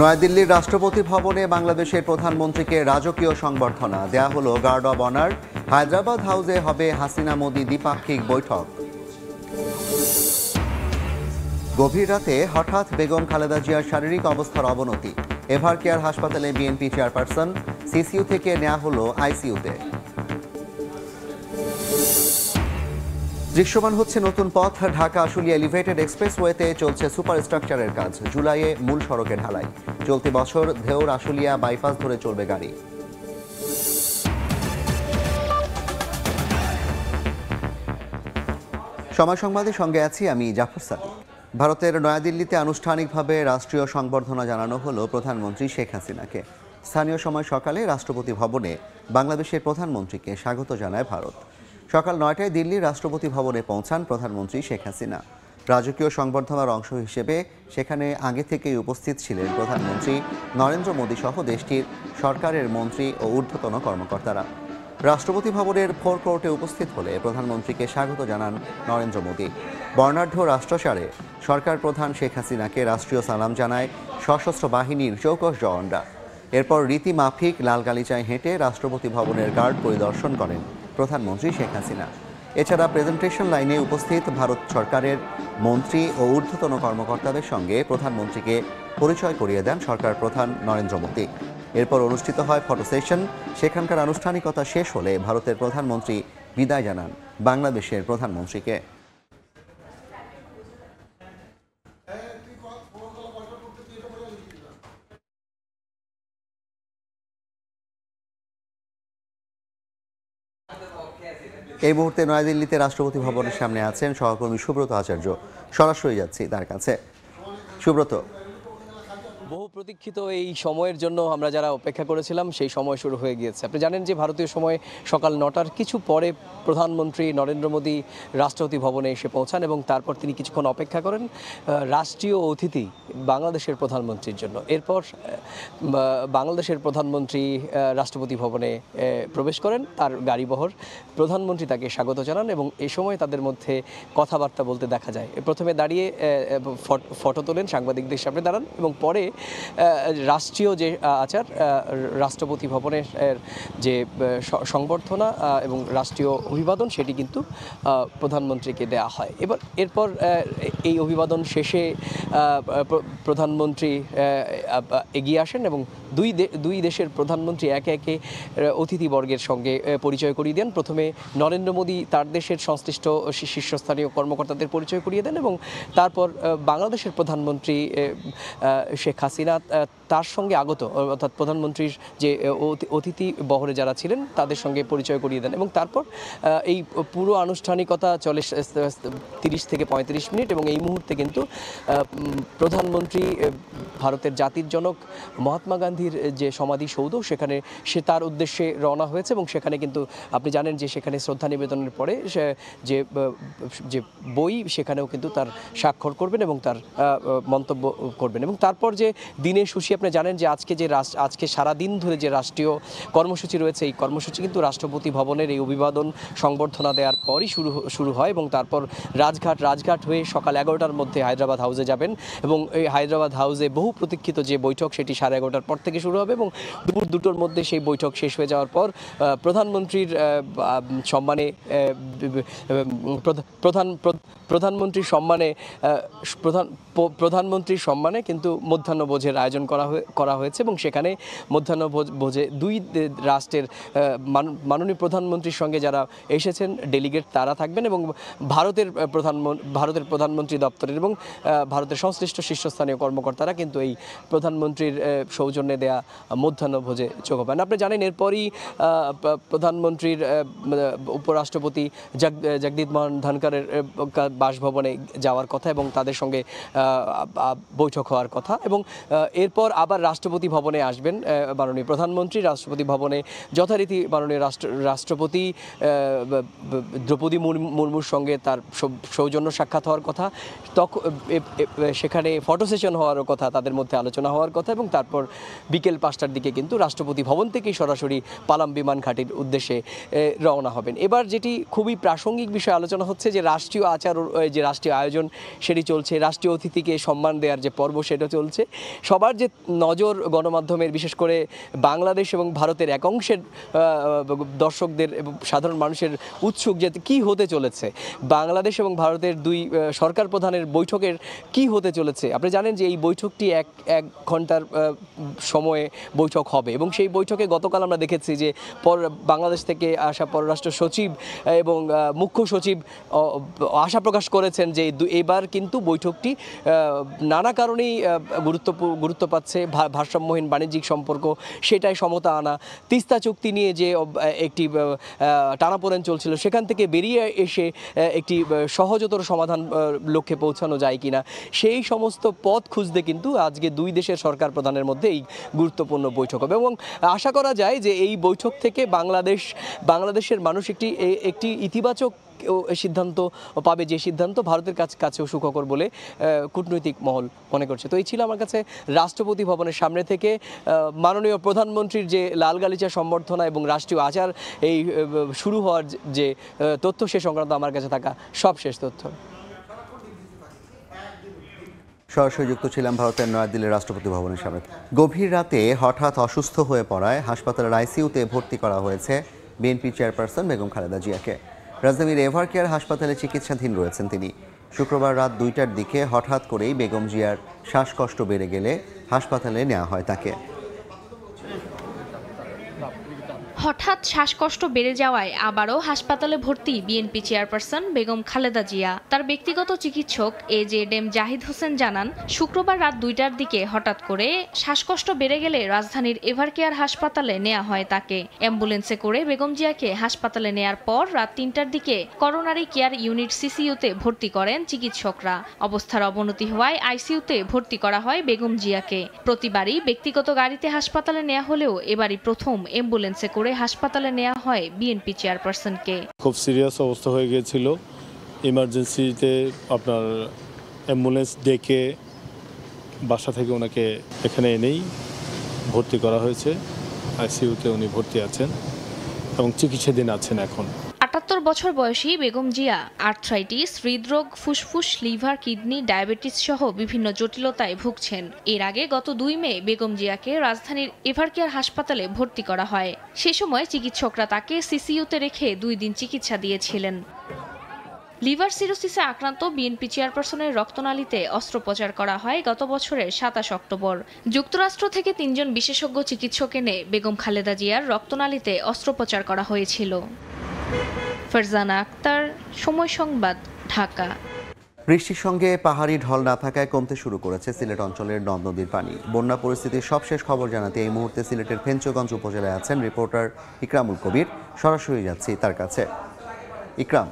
নয়াদিল্লির রাষ্ট্রপতি ভবনে বাংলাদেশের প্রধানমন্ত্রীকে রাজকীয় সংবর্ধনা দেয়া হলো গার্ড অব অনার। হায়দ্রাবাদ হাউসে হবে হাসিনা মোদি দ্বিপাক্ষিক বৈঠক। গভীর রাতে হঠাৎ বেগম খালেদা জিয়ার শারীরিক অবস্থার অবনতি। এভার কেয়ার হাসপাতালে বিএনপি চেয়ারপারসন, সিসিইউ থেকে নেওয়া হলো আইসিইউতে। দৃশ্যমান হচ্ছে নতুন পথ। ঢাকা আশুলিয়া এলিভেটেড এক্সপ্রেসওয়েতে চলছে সুপার স্ট্রাকচারের কাজ। জুলাইয়ে মূল সড়কে ঢালাই। চলতি বছর ধেউর আশুলিয়া বাইপাস ধরে চলবে গাড়ি। সময় সংবাদের সঙ্গে আছি আমি জাফর সাদিক। ভারতের নয়াদিল্লিতে আনুষ্ঠানিকভাবে রাষ্ট্রীয় সংবর্ধনা জানানো হলো প্রধানমন্ত্রী শেখ হাসিনাকে। স্থানীয় সময় সকালে রাষ্ট্রপতি ভবনে বাংলাদেশের প্রধানমন্ত্রীকে স্বাগত জানায় ভারত। সকাল 9টায় দিল্লির রাষ্ট্রপতি ভবনে পৌঁছান প্রধানমন্ত্রী শেখ হাসিনা। রাজকীয় সংবর্ধনার অংশ হিসেবে সেখানে আগে থেকেই উপস্থিত ছিলেন প্রধানমন্ত্রী নরেন্দ্র মোদী সহ দেশটির সরকারের মন্ত্রী ও ঊর্ধ্বতন কর্মকর্তারা। রাষ্ট্রপতি ভবনের ফোর কোর্টে উপস্থিত হলে প্রধানমন্ত্রীকে স্বাগত জানান নরেন্দ্র মোদী। বর্ণাঢ্য রাষ্ট্রসারে সরকার প্রধান শেখ হাসিনাকে রাষ্ট্রীয় সালাম জানায় সশস্ত্র বাহিনীর চৌকস জওয়ানরা। এরপর রীতিমাফিক লাল গালিচায় হেঁটে রাষ্ট্রপতি ভবনের গার্ড পরিদর্শন করেন প্রধানমন্ত্রী শেখ হাসিনা। এছাড়া প্রেজেন্টেশন লাইনে উপস্থিত ভারত সরকারের মন্ত্রী ও ঊর্ধ্বতন কর্মকর্তাদের সঙ্গে প্রধানমন্ত্রীকে পরিচয় করিয়ে দেন সরকার প্রধান নরেন্দ্র মোদী। এরপর অনুষ্ঠিত হয় ফটো সেশন। সেখানকার আনুষ্ঠানিকতা শেষ হলে ভারতের প্রধানমন্ত্রী বিদায় জানান বাংলাদেশের প্রধানমন্ত্রীকে। এই মুহূর্তে নয়াদিল্লিতে রাষ্ট্রপতি ভবনের সামনে আছেন সহকর্মী সুব্রত আচার্য। সরাসরি যাচ্ছি তার কাছে। সুব্রত, বহু প্রতীক্ষিত এই সময়ের জন্য আমরা যারা অপেক্ষা করেছিলাম সেই সময় শুরু হয়ে গিয়েছে। আপনি জানেন যে ভারতীয় সময় সকাল 9টার কিছু পরে প্রধানমন্ত্রী নরেন্দ্র মোদী রাষ্ট্রপতি ভবনে এসে পৌঁছান এবং তারপর তিনি কিছুক্ষণ অপেক্ষা করেন রাষ্ট্রীয় অতিথি বাংলাদেশের প্রধানমন্ত্রীর জন্য। এরপর বাংলাদেশের প্রধানমন্ত্রী রাষ্ট্রপতি ভবনে প্রবেশ করেন তার গাড়িবহর। প্রধানমন্ত্রী তাকে স্বাগত জানান এবং এই সময় তাদের মধ্যে কথাবার্তা বলতে দেখা যায়। প্রথমে দাঁড়িয়ে ফটো তোলেন, সাংবাদিকদের সামনে দাঁড়ান এবং পরে রাষ্ট্রীয় যে আচার রাষ্ট্রপতি ভবনের যে সংবর্ধনা এবং রাষ্ট্রীয় অভিবাদন সেটি কিন্তু প্রধানমন্ত্রীকে দেয়া হয়। এরপর এই অভিবাদন শেষে প্রধানমন্ত্রী এগিয়ে আসেন এবং দুই দেশের প্রধানমন্ত্রী একে একে অতিথিবর্গের সঙ্গে পরিচয় করিয়ে দেন। প্রথমে নরেন্দ্র মোদী তার দেশের সংশ্লিষ্ট শীর্ষস্থানীয় কর্মকর্তাদের পরিচয় করিয়ে দেন এবং তারপর বাংলাদেশের প্রধানমন্ত্রী শেখ হাসিনা তার সঙ্গে আগত অর্থাৎ প্রধানমন্ত্রীর যে অতিথি বহরে যারা ছিলেন তাদের সঙ্গে পরিচয় করিয়ে দেন এবং তারপর এই পুরো আনুষ্ঠানিকতা চলে 30 থেকে 35 মিনিট এবং এই মুহূর্তে কিন্তু প্রধানমন্ত্রী ভারতের জাতির জনক মহাত্মা গান্ধীর যে সমাধিসৌধ সেখানে তার উদ্দেশ্যে রওনা হয়েছে এবং সেখানে কিন্তু আপনি জানেন যে সেখানে শ্রদ্ধা নিবেদনের পরে যে বই সেখানেও কিন্তু তার স্বাক্ষর করবেন এবং তার মন্তব্য করবেন এবং তারপর যে দিনের সূচি আপনি জানেন যে আজকে সারা দিন ধরে যে রাষ্ট্রীয় কর্মসূচি রয়েছে এই কর্মসূচি কিন্তু রাষ্ট্রপতি ভবনের এই অভিবাদন সংবর্ধনা দেওয়ার পরই শুরু হয় এবং তারপর রাজঘাট হয়ে সকাল 11টার মধ্যে হায়দ্রাবাদ হাউসে যাবেন এবং এই হায়দ্রাবাদ হাউসে বহু প্রতীক্ষিত যে বৈঠক সেটি 11:30টার পর থেকে শুরু হবে এবং দুপুর 2টোর মধ্যে সেই বৈঠক শেষ হয়ে যাওয়ার পর প্রধানমন্ত্রীর সম্মানে প্রধানমন্ত্রীর সম্মানে কিন্তু মধ্যাহ্নভোজের আয়োজন করা হয়েছে এবং সেখানে মধ্যাহ্নভোজে দুই রাষ্ট্রের মাননীয় প্রধানমন্ত্রীর সঙ্গে যারা এসেছেন ডেলিগেট তারা থাকবেন এবং ভারতের প্রধানমন্ত্রী দপ্তরের এবং ভারতের সংশ্লিষ্ট শীর্ষস্থানীয় কর্মকর্তারা কিন্তু এই প্রধানমন্ত্রীর সৌজন্যে দেয়া মধ্যাহ্নভোজে যোগ পান। আপনি জানেন এরপরই প্রধানমন্ত্রীর উপরাষ্ট্রপতি জগদীপ মোহন ধনখড়ের বাসভবনে যাওয়ার কথা এবং তাদের সঙ্গে বৈঠক হওয়ার কথা এবং এরপর আবার রাষ্ট্রপতি ভবনে আসবেন মাননীয় প্রধানমন্ত্রী। রাষ্ট্রপতি ভবনে যথারীতি মাননীয় রাষ্ট্রপতি দ্রৌপদী মুর্মুর সঙ্গে তার সৌজন্য সাক্ষাৎ হওয়ার কথা, সেখানে ফটো সেশন হওয়ার কথা, তাদের মধ্যে আলোচনা হওয়ার কথা এবং তারপর বিকেল 5টার দিকে কিন্তু রাষ্ট্রপতি ভবন থেকেই সরাসরি পালাম বিমান ঘাটির উদ্দেশ্যে রওনা হবেন। এবার যেটি খুবই প্রাসঙ্গিক বিষয়ে আলোচনা হচ্ছে যে রাষ্ট্রীয় আচার, যে রাষ্ট্রীয় আয়োজন সেটি চলছে, রাষ্ট্রীয় অতিথিকে সম্মান দেওয়ার যে পর্ব সেটা চলছে। সবার যে নজর গণমাধ্যমের, বিশেষ করে বাংলাদেশ এবং ভারতের এক অংশের দর্শকদের এবং সাধারণ মানুষের উৎসুক যে কি হতে চলেছে, বাংলাদেশ এবং ভারতের দুই সরকার প্রধানের বৈঠকের কি হতে চলেছে। আপনি জানেন যে এই বৈঠকটি এক ঘন্টার সময়ে বৈঠক হবে এবং সেই বৈঠকে গতকাল আমরা দেখেছি যে বাংলাদেশ থেকে আসা পররাষ্ট্র সচিব এবং মুখ্য সচিব আশা প্রকাশ করেছেন যে এবার কিন্তু বৈঠকটি নানা কারণেই গুরুত্ব পাচ্ছে। ভারসাম্যহীন বাণিজ্যিক সম্পর্ক, সেটাই সমতা আনা, তিস্তা চুক্তি নিয়ে যে একটি টানাপোড়েন চলছিল সেখান থেকে বেরিয়ে এসে একটি সহজতর সমাধান লক্ষ্যে পৌঁছানো যায় কিনা, সেই সমস্ত পথ খুঁজতে কিন্তু আজকে দুই দেশের সরকার প্রধানের মধ্যে এই গুরুত্বপূর্ণ বৈঠক হবে এবং আশা করা যায় যে এই বৈঠক থেকে বাংলাদেশের মানুষ একটি ইতিবাচক সিদ্ধান্ত পাবে, যে সিদ্ধান্ত ভারতের কাছেও সুখকর বলে কূটনৈতিক মহল মনে করছে। তো এই ছিল আমার কাছে রাষ্ট্রপতি ভবনের সামনে থেকে মাননীয় প্রধানমন্ত্রীর যে লাল গালিচা সম্বর্ধনা এবং রাষ্ট্রীয় আচার এই শুরু হওয়ার যে তথ্য, সে সংক্রান্ত আমার কাছে থাকা সবশেষ তথ্য। সরাসরি যুক্ত ছিলাম ভারতের নয়াদিল্লির রাষ্ট্রপতি ভবনের সামনে। গভীর রাতে হঠাৎ অসুস্থ হয়ে পড়ায় হাসপাতালের আইসিইউতে ভর্তি করা হয়েছে বিএনপি চেয়ারপারসন বেগম খালেদা জিয়াকে। রাজধানীর এভার কেয়ার হাসপাতালে চিকিৎসাধীন রয়েছেন তিনি। শুক্রবার রাত 2টার দিকে হঠাৎ করেই বেগম জিয়ার শ্বাসকষ্ট বেড়ে গেলে হাসপাতালে নেওয়া হয় তাকে। হঠাৎ শ্বাসকষ্ট বেড়ে যাওয়ায় আবারও হাসপাতালে ভর্তি বিএনপি চেয়ারপারসন বেগম খালেদা জিয়া। তার ব্যক্তিগত চিকিৎসক AJM জাহিদ হোসেন জানান, শুক্রবার রাত 2টার দিকে হঠাৎ করে শ্বাসকষ্ট বেড়ে গেলে রাজধানীর এভারকেয়ার হাসপাতালে নেওয়া হয় তাকে। অ্যাম্বুলেন্সে করে বেগম জিয়াকে হাসপাতালে নেয়ার পর রাত 3টার দিকে করোনারি কেয়ার ইউনিট CCUতে ভর্তি করেন চিকিৎসকরা। অবস্থার অবনতি হওয়ায় ICUতে ভর্তি করা হয় বেগম জিয়াকে। প্রতিবারই ব্যক্তিগত গাড়িতে হাসপাতালে নেওয়া হলেও এবারই প্রথম অ্যাম্বুলেন্সে করে হাসপাতালে নেওয়া হয় বিএনপি চেয়ারপারসনকে। খুব সিরিয়াস অবস্থা হয়ে গিয়েছিল, ইমার্জেন্সিতে আপনার অ্যাম্বুলেন্স ডেকে বাসা থেকে ওনাকে এখানে এনেই ভর্তি করা হয়েছে। ICUতে উনি ভর্তি আছেন এবং চিকিৎসাধীন আছেন এখন। 78 বছর বয়সী বেগম জিয়া আর্থ্রাইটিস, হৃদরোগ, ফুসফুস, লিভার, কিডনি, ডায়াবেটিস সহ বিভিন্ন জটিলতায় ভুগছেন। এর আগে গত 2 মে বেগম জিয়াকে রাজধানীর এভারকেয়ার হাসপাতালে ভর্তি করা হয়। সে সময় চিকিৎসকরা তাকে CCUতে রেখে 2 দিন চিকিৎসা দিয়েছিলেন। লিভার সিরোসিসে আক্রান্ত বিএনপি চেয়ারপারসনের রক্তনালীতে অস্ত্রোপচার করা হয় গত বছরের 27 অক্টোবর। যুক্তরাষ্ট্র থেকে 3 জন বিশেষজ্ঞ চিকিৎসক এনে বেগম খালেদা জিয়ার রক্তনালীতে অস্ত্রোপচার করা হয়েছিল। ফারজানা আক্তার, সময় সংবাদ, ঢাকা। বৃষ্টির সঙ্গে পাহাড়ি ঢল না থাকায় কমতে শুরু করেছে সিলেট অঞ্চলের নদ নদীর পানি। বন্যা পরিস্থিতির সবশেষ খবর জানাতে এই মুহূর্তে সিলেটের ফেঞ্চগঞ্জ উপজেলায় আছেন রিপোর্টার ইকরামুল কবির। সরাসরি যাচ্ছি তার কাছে। ইকরাম,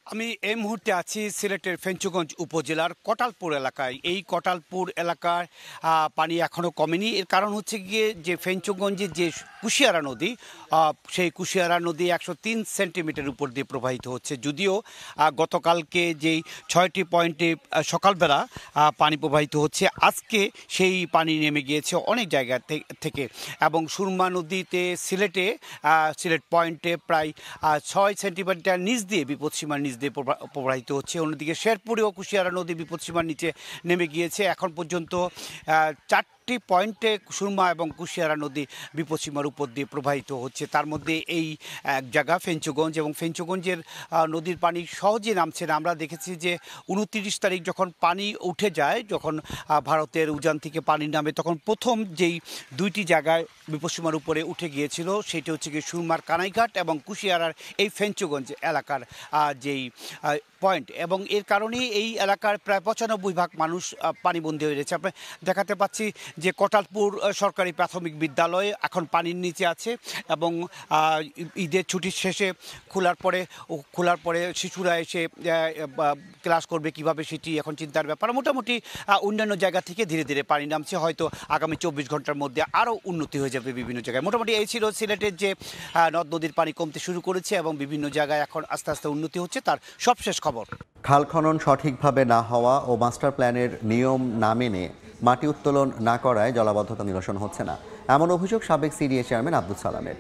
আমি এই মুহূর্তে আছি সিলেটের ফেঞ্চগঞ্জ উপজেলার কটালপুর এলাকায়। এই কটালপুর এলাকার পানি এখনও কমেনি। এর কারণ হচ্ছে গিয়ে যে ফেঞ্চগঞ্জের যে কুশিয়ারা নদী, সেই কুশিয়ারা নদী 103 সেন্টিমিটার উপর দিয়ে প্রবাহিত হচ্ছে। যদিও গতকালকে যেই 6টি পয়েন্টে সকালবেলা পানি প্রবাহিত হচ্ছে, আজকে সেই পানি নেমে গিয়েছে অনেক জায়গা থেকে এবং সুরমা নদীতে সিলেট পয়েন্টে প্রায় 6 সেন্টিমিটার নিচ দিয়ে বিপদসীমার নিচ দিয়ে প্রবাহিত হচ্ছে। অন্যদিকে শেরপুরে ও কুশিয়ারা নদী বিপদসীমার নিচে নেমে গিয়েছে। এখন পর্যন্ত 4টি পয়েন্টে সুরমা এবং কুশিয়ারা নদী বিপদসীমার উপর দিয়ে প্রবাহিত হচ্ছে। তার মধ্যে এই এক জায়গা ফেঞ্চগঞ্জ, এবং ফেঞ্চগঞ্জের নদীর পানি সহজে নামছে না। আমরা দেখেছি যে 29 তারিখ যখন পানি উঠে যায়, যখন ভারতের উজান থেকে পানি নামে, তখন প্রথম যেই 2টি জায়গায় বিপদসীমার উপরে উঠে গিয়েছিল সেটি হচ্ছে কি সুরমার কানাইঘাট এবং কুশিয়ারার এই ফেঞ্চগঞ্জ এলাকার যেই পয়েন্ট, এবং এর কারণেই এই এলাকার প্রায় 95% মানুষ পানিবন্দী হয়ে রয়েছে। আমরা দেখাতে পাচ্ছি যে কটালপুর সরকারি প্রাথমিক বিদ্যালয়ে এখন পানির নিচে আছে এবং ঈদের ছুটির শেষে খোলার পরে শিশুরা এসে ক্লাস করবে কিভাবে সেটি এখন চিন্তার ব্যাপার। মোটামুটি অন্যান্য জায়গা থেকে ধীরে ধীরে পানি নামছে, হয়তো আগামী 24 ঘন্টার মধ্যে আরও উন্নতি হয়ে যাবে বিভিন্ন জায়গায়। মোটামুটি এই ছিল সিলেটের যে নদ নদীর পানি কমতে শুরু করেছে এবং বিভিন্ন জায়গায় এখন আস্তে আস্তে উন্নতি হচ্ছে, তার সবশেষ খবর। খাল খনন সঠিকভাবে না হওয়া ও মাস্টার প্ল্যানের নিয়ম না মেনে মাটি উত্তোলন না করায় জলাবদ্ধতা নিরসন হচ্ছে না, এমন অভিযোগ সাবেক CDA চেয়ারম্যান আব্দুল সালামের।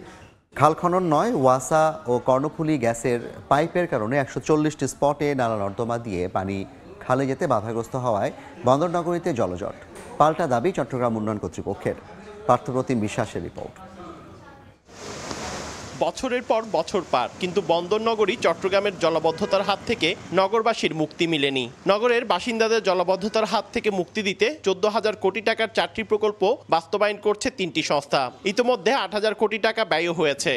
খাল খনন নয়, ওয়াসা ও কর্ণফুলী গ্যাসের পাইপের কারণে ১৪০টি স্পটে নালা নর্দমা দিয়ে পানি খালে যেতে বাধাগ্রস্ত হওয়ায় বন্দরনগরীতে জলজট। পাল্টা দাবি চট্টগ্রাম উন্নয়ন কর্তৃপক্ষের। পার্থপ্রতিম বিশ্বাসের রিপোর্ট। বছরের পর বছর পার, কিন্তু বন্দরনগরী চট্টগ্রামের জলাবদ্ধতার হাত থেকে নগরবাসীর মুক্তি মিলেনি। নগরের বাসিন্দাদের জলাবদ্ধতার হাত থেকে মুক্তি দিতে ১৪,০০০ কোটি টাকার 4টি প্রকল্প বাস্তবায়ন করছে 3টি সংস্থা। ইতোমধ্যে ৮,০০০ কোটি টাকা ব্যয় হয়েছে।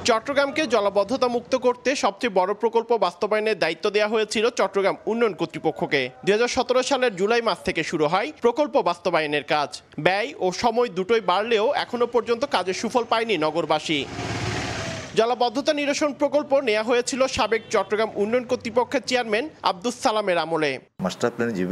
চট্টগ্রামকে জলাবদ্ধতা মুক্ত করতে সবচেয়ে বড় প্রকল্প বাস্তবায়নের দায়িত্ব দেওয়া হয়েছিল চট্টগ্রাম উন্নয়ন কর্তৃপক্ষকে। ২০১৭ সালের জুলাই মাস থেকে শুরু হয় প্রকল্প বাস্তবায়নের কাজ। ব্যয় ও সময় দুটোই বাড়লেও এখনো পর্যন্ত কাজের সুফল পায়নি নগরবাসী। জলাবদ্ধতা নিরসন প্রকল্প নেওয়া হয়েছিল সাবেক চট্টগ্রাম উন্নয়ন কর্তৃপক্ষের চেয়ারম্যান আব্দুস সালামের আমলে। মাস্টার প্ল্যানে যে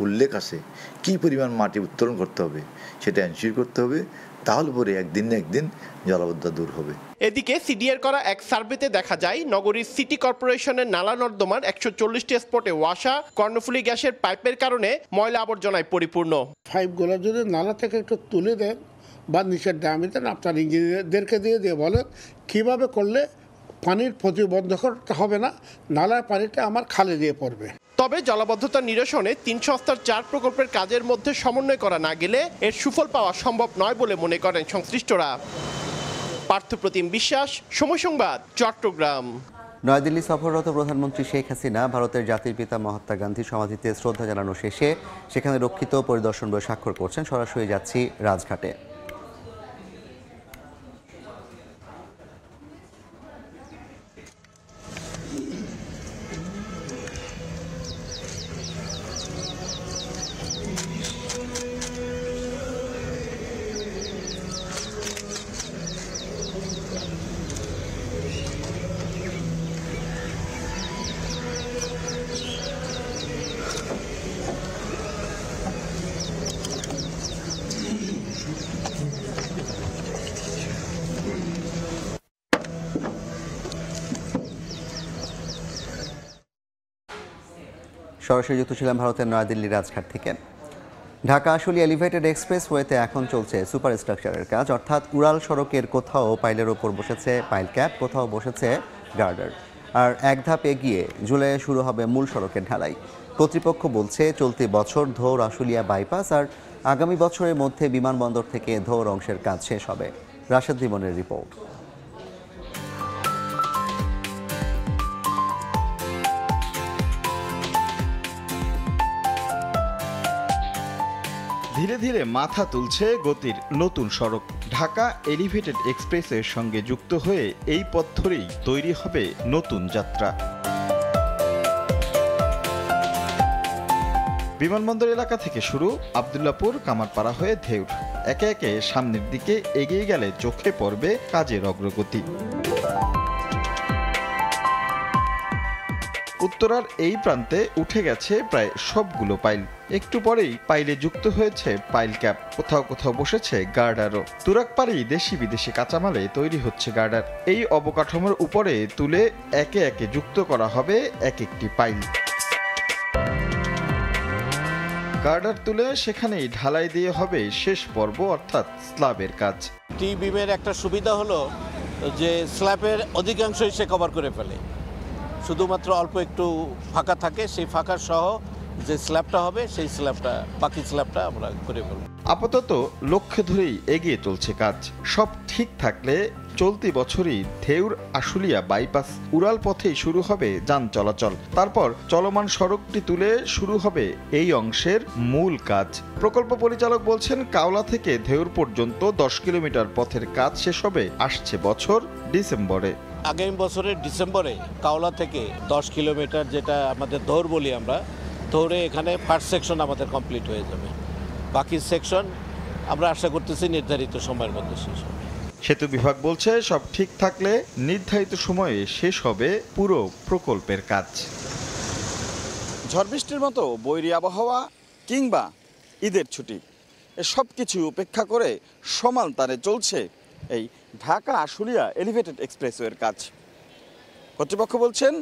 উল্লেখ আছে কি পরিমাণ মাটি উত্তোলন করতে হবে সেটা এনশিওর করতে হবে, তাহলে পরে একদিন না একদিন জলাবদ্ধতা দূর হবে। এদিকে সিডিআর করা এক সার্ভেতে দেখা যায় নগরীর সিটি কর্পোরেশনের নালা নর্দমার ১৪০টি স্পটে ওয়াসা, কর্ণফুলী গ্যাসের পাইপের কারণে ময়লা আবর্জনায় পরিপূর্ণ। পাইপগুলো যদি নালা থেকে একটু তুলে দেন বা নিচের ড্যামে দেন, আপনার ইঞ্জিনিয়ারদেরকে দিয়ে বলেন কীভাবে করলে পানির প্রতিবন্ধক হবে না, নালার পানিটা আমার খালে দিয়ে পড়বে। তবে জলাবদ্ধতা নিরসনে 3 সংস্থার 4 প্রকল্পের কাজের মধ্যে সমন্বয় করা না গেলে এর সুফল পাওয়া সম্ভব নয় বলে মনে করেন সংশ্লিষ্টরা। পার্থপ্রতিম বিশ্বাস, সময় সংবাদ, চট্টগ্রাম। নয়াদিল্লি সফররত প্রধানমন্ত্রী শেখ হাসিনা ভারতের জাতির পিতা মহাত্মা গান্ধী সমাধিতে শ্রদ্ধা জানানো শেষে সেখানে রক্ষিত পরিদর্শন বই স্বাক্ষর করছেন। সরাসরি যাচ্ছি রাজঘাটে। সরাসরি যুক্ত ছিলাম ভারতের নয়াদিল্লি রাজঘাট থেকে। ঢাকা আশুলিয়া এলিভেটেড এক্সপ্রেসওয়েতে এখন চলছে সুপার স্ট্রাকচারের কাজ, অর্থাৎ উড়াল সড়কের কোথাও পাইলের ওপর বসেছে পাইল ক্যাপ, কোথাও বসেছে গার্ডার। আর এক ধাপ এগিয়ে জুলাইয়ে শুরু হবে মূল সড়কের ঢালাই। কর্তৃপক্ষ বলছে চলতি বছর ধৌর আশুলিয়া বাইপাস আর আগামী বছরের মধ্যে বিমানবন্দর থেকে ধৌর অংশের কাজ শেষ হবে। রাশেদ জীবনের রিপোর্ট। ধীরে ধীরে মাথা তুলছে গতির নতুন সড়ক। ঢাকা এলিভেটেড এক্সপ্রেসের সঙ্গে যুক্ত হয়ে এই পথ ধরেই তৈরি হবে নতুন যাত্রা। বিমানবন্দর এলাকা থেকে শুরু, আবদুল্লাপুর, কামারপাড়া হয়ে ধেউর, একে একে সামনের দিকে এগিয়ে গেলে চোখে পড়বে কাজের অগ্রগতি। উত্তরার এই প্রান্তে উঠে গেছে প্রায় সবগুলো পাইল। একটু পরেই পাইলে যুক্ত হয়েছে পাইল ক্যাপ, কোথাও কোথাও বসেছে গার্ডারও। তুরাগপাড়ি দেশি বিদেশি কাঁচামালে তৈরি হচ্ছে গার্ডার। এই অবকাঠামোর উপরে তুলে একে একে যুক্ত করা হবে এক একটি পাইল। গার্ডার তুলে সেখানেই ঢালাই দিয়ে হবে শেষ পর্ব, অর্থাৎ স্ল্যাবের কাজ। টি বিমের একটা সুবিধা হলো যে স্ল্যাবের অধিকাংশই সে কভার করে ফেলে, শুধুমাত্র অল্প একটু ফাঁকা থাকে, সেই ফাঁকা সহ যে স্ল্যাবটা হবে সেই স্ল্যাবটা, বাকি স্ল্যাবটা আমরা করে ফেলব। আপাতত লক্ষ্য ধরেই এগিয়ে চলছে কাজ। সব ঠিক থাকলে চলতি বছরই ধেউর আশুলিয়া বাইপাস উড়াল পথেই শুরু হবে যান চলাচল। তারপর চলমান সড়কটি তুলে শুরু হবে এই অংশের মূল কাজ। প্রকল্প পরিচালক বলছেন কাওলা থেকে ধেউর পর্যন্ত 10 কিলোমিটার পথের কাজ শেষ হবে আসছে বছর ডিসেম্বরে। আগামী বছরের ডিসেম্বরে কাওলা থেকে 10 কিলোমিটার, যেটা আমাদের দৌড় বলি আমরা, দৌড়ে এখানে ফার্স্ট সেকশন আমাদের কমপ্লিট হয়ে যাবে। বাকি সেকশন আমরা আশা করতেছি নির্ধারিত সময়ের মধ্যে শেষ হবে। সেতু বিভাগ বলছে সব ঠিক থাকলে নির্ধারিত সময়ে শেষ হবে পুরো প্রকল্পের কাজ। ঝড় বৃষ্টির মতো বৈরী আবহাওয়া কিংবা ঈদের ছুটি, এসব কিছু উপেক্ষা করে সমান তারে চলছে এই ঢাকা আশুলিয়া এলিভেটেড এক্সপ্রেসওয়ের কাজ। কর্তৃপক্ষ বলছেন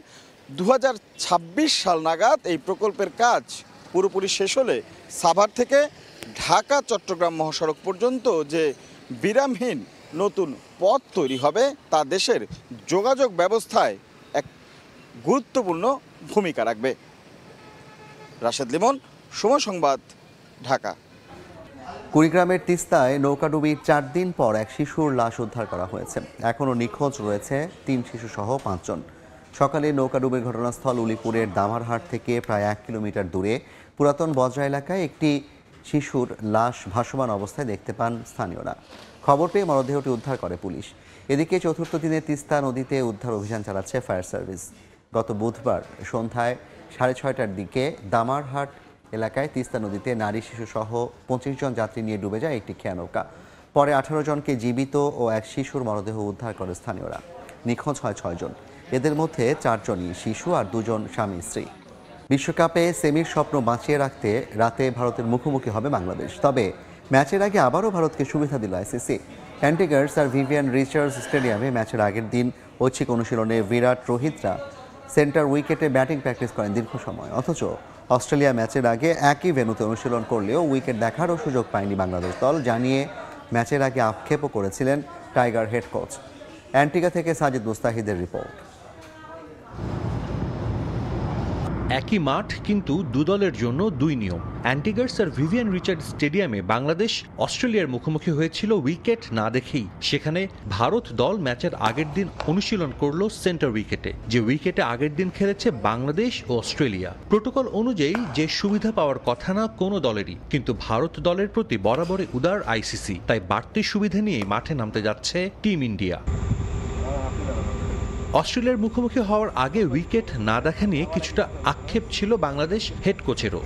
2026 সাল নাগাদ এই প্রকল্পের কাজ পুরোপুরি শেষ হলে সাভার থেকে ঢাকা চট্টগ্রাম মহাসড়ক পর্যন্ত যে বিরামহীন নতুন পথ তৈরি হবে তা দেশের যোগাযোগ ব্যবস্থায় এক গুরুত্বপূর্ণ ভূমিকা রাখবে। রাশেদ লিমন, সময় সংবাদ, ঢাকা। কুড়িগ্রামের তিস্তায় নৌকাডুবির 4 দিন পর এক শিশুর লাশ উদ্ধার করা হয়েছে। এখনও নিখোঁজ রয়েছে 3 শিশুসহ 5 জন। সকালে নৌকাডুবির ঘটনাস্থল উলিপুরের দামারহাট থেকে প্রায় 1 কিলোমিটার দূরে পুরাতন বজরা এলাকায় একটি শিশুর লাশ ভাসমান অবস্থায় দেখতে পান স্থানীয়রা। খবর পেয়ে মরদেহটি উদ্ধার করে পুলিশ। এদিকে চতুর্থ দিনে তিস্তা নদীতে উদ্ধার অভিযান চালাচ্ছে ফায়ার সার্ভিস। গত বুধবার সন্ধ্যায় 6:30টার দিকে দামারহাট এলাকায় তিস্তা নদীতে নারী শিশুসহ 25 জন যাত্রী নিয়ে ডুবে যায় একটি খেয়া নৌকা। পরে 18 জনকে জীবিত ও এক শিশুর মরদেহ উদ্ধার করে স্থানীয়রা। নিখোঁজ হয় 6 জন। এদের মধ্যে 4 জনই শিশু আর 2 জন স্বামী স্ত্রী। বিশ্বকাপে সেমির স্বপ্ন বাঁচিয়ে রাখতে রাতে ভারতের মুখোমুখি হবে বাংলাদেশ। তবে ম্যাচের আগে আবারও ভারতকে সুবিধা দিল আইসিসি। অ্যান্টিগার্স আর ভিভিয়ান রিচার্ডস স্টেডিয়ামে ম্যাচের আগের দিন ঐচ্ছিক অনুশীলনে বিরাট রোহিতরা সেন্টার উইকেটে ব্যাটিং প্র্যাকটিস করেন দীর্ঘ সময়। অথচ অস্ট্রেলিয়া ম্যাচের আগে একই ভেন্যুতে অনুশীলন করলেও উইকেট দেখারও সুযোগ পায়নি বাংলাদেশ দল, জানিয়ে ম্যাচের আগে আক্ষেপও করেছিলেন টাইগার হেড কোচ। অ্যান্টিগা থেকে সাজিদ মুস্তাহিদের রিপোর্ট। একই মাঠ কিন্তু দুদলের জন্য দুই নিয়ম। অ্যান্টিগার্স আর ভিভিয়ান রিচার্ড স্টেডিয়ামে বাংলাদেশ অস্ট্রেলিয়ার মুখোমুখি হয়েছিল উইকেট না দেখেই। সেখানে ভারত দল ম্যাচের আগের দিন অনুশীলন করলো সেন্টার উইকেটে, যে উইকেটে আগের দিন খেলেছে বাংলাদেশ ও অস্ট্রেলিয়া। প্রোটোকল অনুযায়ী যে সুবিধা পাওয়ার কথা না কোনো দলেরই, কিন্তু ভারত দলের প্রতি বরাবরই উদার আইসিসি, তাই বাড়তি সুবিধা নিয়েই মাঠে নামতে যাচ্ছে টিম ইন্ডিয়া। অস্ট্রেলিয়ার মুখোমুখি হওয়ার আগে উইকেট না দেখা নিয়ে কিছুটা আক্ষেপ ছিল বাংলাদেশ হেড কোচেরও।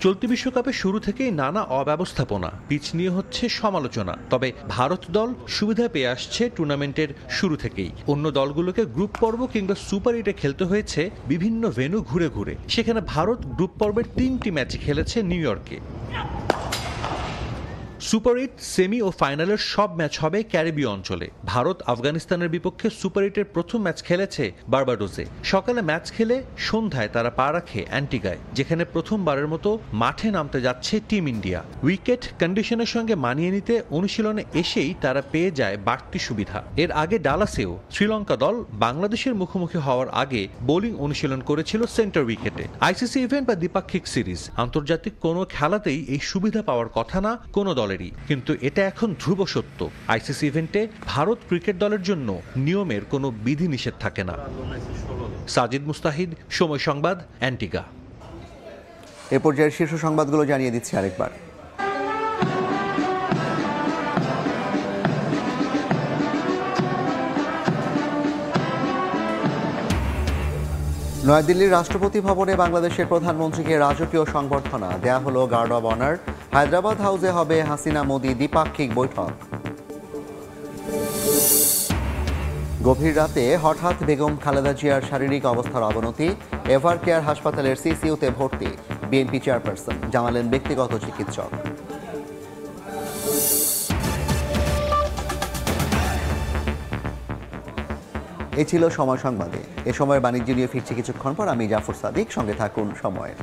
চলতি বিশ্বকাপের শুরু থেকেই নানা অব্যবস্থাপনা, পিচ নিয়ে হচ্ছে সমালোচনা। তবে ভারত দল সুবিধা পেয়ে আসছে টুর্নামেন্টের শুরু থেকেই। অন্য দলগুলোকে গ্রুপ পর্ব কিংবা সুপার 8-এ খেলতে হয়েছে বিভিন্ন ভেন্যু ঘুরে ঘুরে। সেখানে ভারত গ্রুপ পর্বের 3টি ম্যাচে খেলেছে নিউ ইয়র্কে। সুপার 8, সেমি ও ফাইনালের সব ম্যাচ হবে ক্যারিবীয় অঞ্চলে। ভারত আফগানিস্তানের বিপক্ষে সুপার 8-এর প্রথম ম্যাচ খেলেছে বার্বাডোসে। সকালে ম্যাচ খেলে সন্ধ্যায় তারা পা রাখে অ্যান্টিগায়, যেখানে প্রথমবারের মতো মাঠে নামতে যাচ্ছে টিম ইন্ডিয়া। উইকেট কন্ডিশনের সঙ্গে মানিয়ে নিতে অনুশীলনে এসেই তারা পেয়ে যায় বাড়তি সুবিধা। এর আগে ডালাসেও শ্রীলঙ্কা দল বাংলাদেশের মুখোমুখি হওয়ার আগে বোলিং অনুশীলন করেছিল সেন্টার উইকেটে। আইসিসি ইভেন্ট বা দ্বিপাক্ষিক সিরিজ, আন্তর্জাতিক কোনো খেলাতেই এই সুবিধা পাওয়ার কথা না কোনো দলের, কিন্তু এটা এখন ধ্রুব সত্য। আইসিসি ইভেন্টে ভারত ক্রিকেট দলের জন্য নিয়মের কোনো বিধি নিষেধ থাকে না। সাজিদ মুস্তাহিদ, সময় সংবাদ, অ্যান্টিগা। এ পর্যায়ের শীর্ষ সংবাদগুলো জানিয়ে দিচ্ছি আরেকবার। নয়াদিল্লির রাষ্ট্রপতি ভবনে বাংলাদেশের প্রধানমন্ত্রীকে রাজকীয় সংবর্ধনা দেয়া হলো গার্ড অব অনার। হায়দ্রাবাদ হাউসে হবে হাসিনা মোদি দ্বিপাক্ষিক বৈঠক। গভীর রাতে হঠাৎ বেগম খালেদা জিয়ার শারীরিক অবস্থার অবনতি, এভার কেয়ার হাসপাতালের সিসিইউতে ভর্তি বিএনপি চেয়ারপারসন, জানালেন ব্যক্তিগত চিকিৎসক। এই ছিল সময় সংবাদে। এ সময়ের বাণিজ্য নিয়ে ফিরছি কিছুক্ষণ পর। আমি জাফর সাদিক, সঙ্গে থাকুন সময়ের।